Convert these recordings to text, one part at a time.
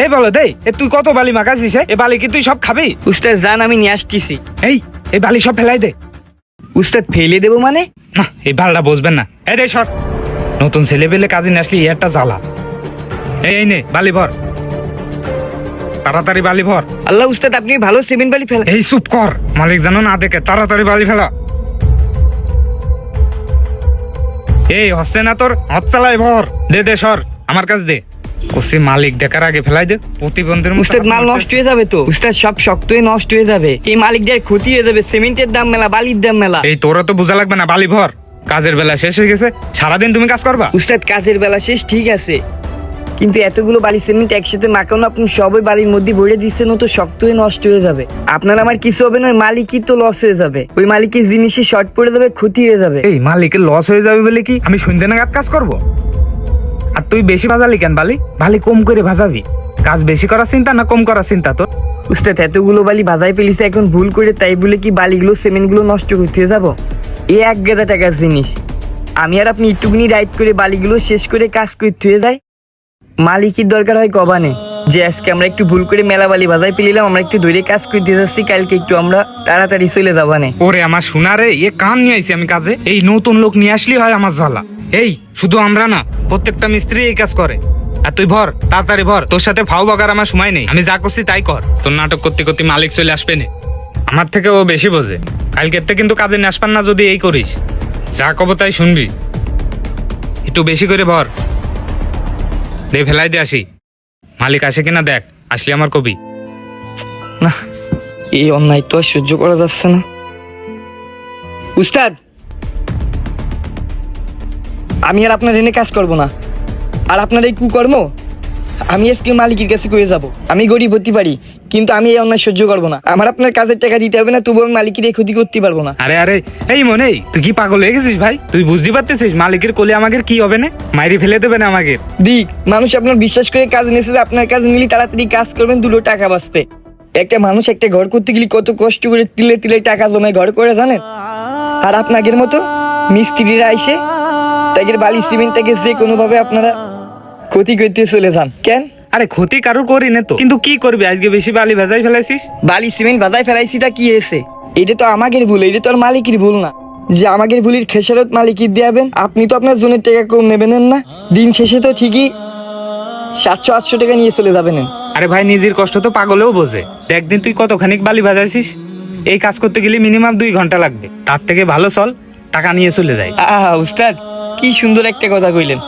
এই বলো দে, তুই কত বালি মাখাছিস? এই বালি কি তুই সব খাবি? উস্তাদ জান আমি নিয়ে আসতেছি। এই বালি সব ফেলাই দে। উস্তাদ ফেলে দেবো মানে? না, এই বালটা বুঝবেন না। এই দে সর, নতুন ছেলে পেলে কাজে নিয়ে আসলি একটা জ্বালা। এই নে বালি ভর, তাড়াতাড়ি বালি ভর। আল্লাহ উস্তাদ আপনি ভালো সিমেন্ট বালি ফেলা। এই চুপ কর, মালিক জানো না দেখে, তাড়াতাড়ি বালি ফেলা। এই হচ্ছে না তোর, হাত চালাই ভর। দে সর, আমার কাছে দে। কোসি মালিক দেখার আগে ফেলাই দে, প্রতিবন্ধের মতো। উস্তাদ মাল নষ্ট হয়ে যাবে তো। উস্তাদ সব শক্ত হয়ে নষ্ট হয়ে যাবে। এই মালিকদের ক্ষতি হয়ে যাবে। সিমেন্টের দাম মেলা, বালির দাম মেলা। এই তোরা তো বোঝা লাগবে না, বালি ভর। কাজের বেলা শেষ হয়ে গেছে, সারাদিন তুমি কাজ করবা? উস্তাদ কাজের বেলা শেষ ঠিক আছে, কিন্তু এতগুলো বালি সিমেন্ট একসাথে মাখানো আপনি সবাই বালির মধ্যে ভরে দিচ্ছেন, ও তো শক্ত হয়ে নষ্ট হয়ে যাবে। আপনার আমার কিছু হবে না, ওই মালিকই তো লস হয়ে যাবে। ওই মালিকের জিনিসে শর্ট পড়ে যাবে, ক্ষতি হয়ে যাবে। এই মালিকের লস হয়ে যাবে বলে কি আমি সন্ধ্যে নাগাদ কাজ করব? আর তুই বেশি ভাজালি কেন বালি? বালি কম করে ভাজাবি। কাজ বেশি করার চিন্তা না কম করার চিন্তা তোর? উস্তাদ এতগুলো বালি ভাজাই ফেলিছে, এখন ভুল করে তাই বলে কি বালিগুলো সিমেন্টগুলো নষ্ট করতে যাব? এ এক গেদা টাকার জিনিস। আমি আর আপনি একটুখানি রাইড করে বালিগুলো শেষ করে কাজ করতে হয়ে যায়। মালিকের দরকার হয় কবানে, যে আজকে আমরা একটু ভুল করে মেলা বালি ভাজাই পেলিলাম, আমরা একটু ধরে কাজ করতে যাচ্ছি, কালকে একটু আমরা তাড়াতাড়ি চলে যাবানে। ওরে আমার সোনারে, এ কান নিয়ে আইছি আমি কাজে। এই নতুন লোক নিয়ে আসলি হয় আমার জ্বালা। এই শুধু আমরা না, প্রত্যেকটা মিস্ত্রি এই কাজ করে। আর তুই ভর, তাড়াতাড়ি ভর। তোর সাথে ফাও বাগার আমার সময় নেই, আমি যা করছি তাই কর। তোর নাটক করতে করতে মালিক চলে আসবে না। আমার থেকে ও বেশি বোঝে। কালকের থেকে কিন্তু কাজে নিয়ে আসবেন না যদি এই করিস। যা কব তাই শুনবি। একটু বেশি করে ভর দে, ফেলাই দে আসি। মালিক আসে কিনা দেখ, আসলি আমার কবি। না, এই অন্যায় তো আর সহ্য করা যাচ্ছে না। উস্তাদ আমি আর আপনার এনে কাজ করব না। আর আপনার এই কুকর্ম আমি আজকে মালিকের কাছে কয়ে যাব। আমি গরিব হতে পারি, কিন্তু আমি এই অন্যায় সহ্য করব না। আমার আপনার কাজের টাকা দিতে হবে না, তবু আমি মালিকের এই ক্ষতি করতে পারবো না। আরে এই মনে, তুই কি পাগল হয়ে গেছিস ভাই? তুই বুঝতে পারতেছিস মালিকের কোলে আমাদের কি হবে না? মাইরি ফেলে দেবে না আমাকে? দিক মানুষ আপনার বিশ্বাস করে কাজ নিয়েছে, আপনার কাজ নিলে তাড়াতাড়ি কাজ করবেন, দুটো টাকা বাঁচবে। একটা মানুষ একটা ঘর করতে গেলে কত কষ্ট করে তিলে তিলে টাকা জমায় ঘর করে জানেন? আর আপনাদের মতো মিস্ত্রিরা এসে তাদের বালি সিমেন্টটাকে যে কোনো ভাবে আপনারা ক্ষতি করতে চলে যান কেন? আরে ক্ষতি কারোর করি না তো, কিন্তু কি করবি? আজকে বেশি বালি ভেজাই ফেলাইছিস। বালি সিমেন্ট বাজায় ফেলাইছিটা কি হয়েছে? এটা তো আমাদের ভুল, এটা তো আর মালিকের ভুল না যে আমাদের ভুলের খেসারত মালিকের দিয়াবেন। আপনি তো আপনার জনের টাকা কম নেবেন না, দিন শেষে তো ঠিকই 700-800 টাকা নিয়ে চলে যাবেন। আরে ভাই, নিজের কষ্ট তো পাগলেও বোঝে। একদিন তুই কতখানিক বালি ভাজাইছিস? এই কাজ করতে গেলে মিনিমাম 2 ঘন্টা লাগবে। তার থেকে ভালো চল টাকা নিয়ে চলে যাই। উস্তাদ কি সুন্দর একটা কথা কইলেন।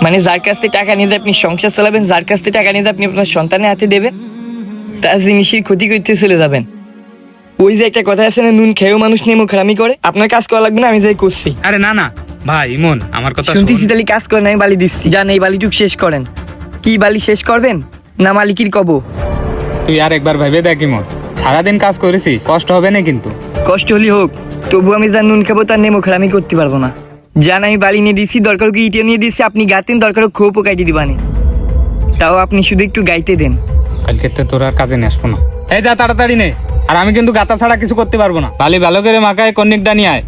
মানে যার কাছ থেকে টাকা নিয়ে যে আপনি সংসার চালাবেন, যার কাছ থেকে টাকা নিয়ে যে আপনি আপনার সন্তানের হাতে দেবেন, তার জিনিসের ক্ষতি করতে চলে যাবেন। ওই যে একটা কথা আছে না, নুন খেয়েও মানুষ নেমো খারামি করে। আপনার কাজ করা লাগবে না, আমি যাই করছি। আরে না ভাই ইমন, আমার কথা শুনতেছি তাহলে কাজ করেন, আমি বালি দিচ্ছি। যান এই বালিটুক শেষ করেন। কি বালি শেষ করবেন না মালিকির কব? তুই আর একবার ভেবে দেখ ইমন, সারাদিন কাজ করেছিস, কষ্ট হবে না কিন্তু। কষ্ট হলি হোক, তবু আমি যার নুন খাবো তার নেমো খারামি করতে পারবো না। যান আমি বালি নিয়ে দিচ্ছি, দরকার কি ইটে নিয়ে দিচ্ছি, আপনি গাতেন, দরকার খোপও কাটিয়ে দিবানি, তাও আপনি শুধু একটু গাইতে দেন। কালকে তো তোর আর কাজে নিয়ে আসবো না। এই যা তাড়াতাড়ি নে। আর আমি কিন্তু গাতা ছাড়া কিছু করতে পারবো না। বালি ভালো করে মাখায় কন্নিকটা নিয়ে আয়।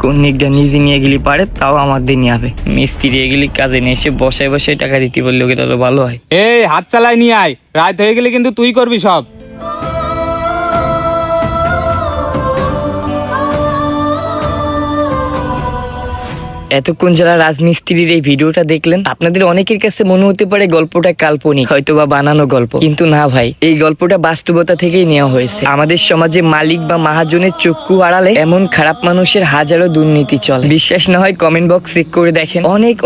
কন্নিকটা নিজে নিয়ে গেলি পারে, তাও আমার দিয়ে নিয়ে হবে। মিস্ত্রি এগুলি কাজে নিয়ে এসে বসায় বসায় টাকা দিতে বললে ওকে তাহলে ভালো হয়। এই হাত চালাই নিয়ে আয়, রাত হয়ে গেলে কিন্তু তুই করবি সব। এতক্ষণ যারা রাজমিস্ত্রির এই ভিডিওটা দেখলেন, আপনাদের অনেকের কাছে মনে হতে পারে গল্পটা কাল্পনিক, হয়তো বা বানানো গল্প, কিন্তু না ভাই, এই গল্পটা বাস্তবতা থেকেই নেওয়া হয়েছে। আমাদের সমাজে মালিক বা মাহাজনের চক্ষু আড়ালে এমন খারাপ মানুষের হাজারো দুর্নীতি চলে। বিশ্বাস না হয় কমেন্ট বক্স চেক করে দেখেন,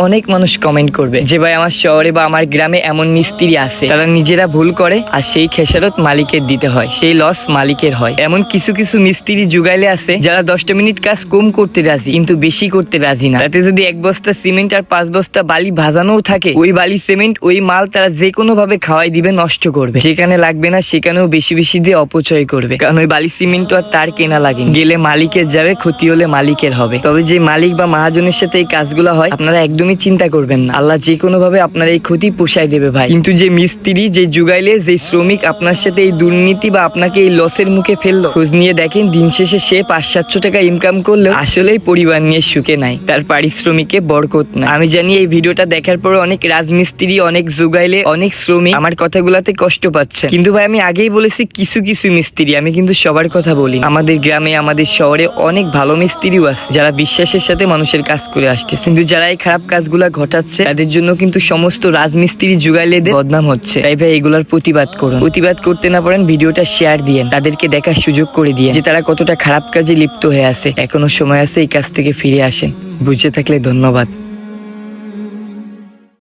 অনেক মানুষ কমেন্ট করবে যে ভাই আমার শহরে বা আমার গ্রামে এমন মিস্ত্রি আছে, তারা নিজেরা ভুল করে আর সেই খেসারত মালিকের দিতে হয়, সেই লস মালিকের হয়। এমন কিছু মিস্ত্রি যুগাইলে আছে যারা 10টা মিনিট কাজ কম করতে রাজি, কিন্তু বেশি করতে রাজি না। তাতে যদি 1 বস্তা সিমেন্ট আর 5 বস্তা বালি ভাজানোও থাকে, ওই বালি সিমেন্ট ওই মাল তারা যে কোনো ভাবে খাওয়াই দিবে, নষ্ট করবে। যেখানে লাগবে না সেখানেও বেশি দিয়ে অপচয় করবে, কারণ ওই বালি সিমেন্ট তো আর তার কেনা লাগে, গেলে মালিকের যাবে, ক্ষতি হলে মালিকের হবে। তবে যে মালিক বা মহাজনের সাথে এই কাজগুলো হয়, আপনারা একদমই চিন্তা করবেন না, আল্লাহ যে কোনো ভাবে আপনার এই ক্ষতি পোষায় দেবে ভাই। কিন্তু যে মিস্ত্রি, যে যুগাইলে, যে শ্রমিক আপনার সাথে এই দুর্নীতি বা আপনাকে এই লসের মুখে ফেললো, খোঁজ নিয়ে দেখেন দিন শেষে সে 500-700 টাকা ইনকাম করলেও আসলেই পরিবার নিয়ে সুখে নাই। তার পারিশ্রমিকে বরকত না। আমি জানি এই ভিডিওটা দেখার পর অনেক রাজমিস্ত্রি, অনেক জুগাইলে, অনেক শ্রমিক আমার কথাগুলাতে কষ্ট পাচ্ছে, কিন্তু ভাই আমি আগেই বলেছি কিছু কিছু মিস্ত্রি, আমি কিন্তু সবার কথা বলি। আমাদের গ্রামে, আমাদের শহরে অনেক ভালো মিস্ত্রিও আছে যারা বিশ্বাসের সাথে মানুষের কাজ করে আসছে, কিন্তু যারা এই খারাপ কাজগুলা ঘটাচ্ছে তাদের জন্য কিন্তু সমস্ত রাজমিস্ত্রি জুগাইলেদের বদনাম হচ্ছে। তাই ভাই এগুলার প্রতিবাদ করুন। প্রতিবাদ করতে না পারেন ভিডিওটা শেয়ার দিয়েন, তাদেরকে দেখার সুযোগ করে দিয়ে যে তারা কতটা খারাপ কাজে লিপ্ত হয়ে আছে। এখনো সময় আছে, এই কাজ থেকে ফিরে আসেন। বুঝে থাকলে ধন্যবাদ।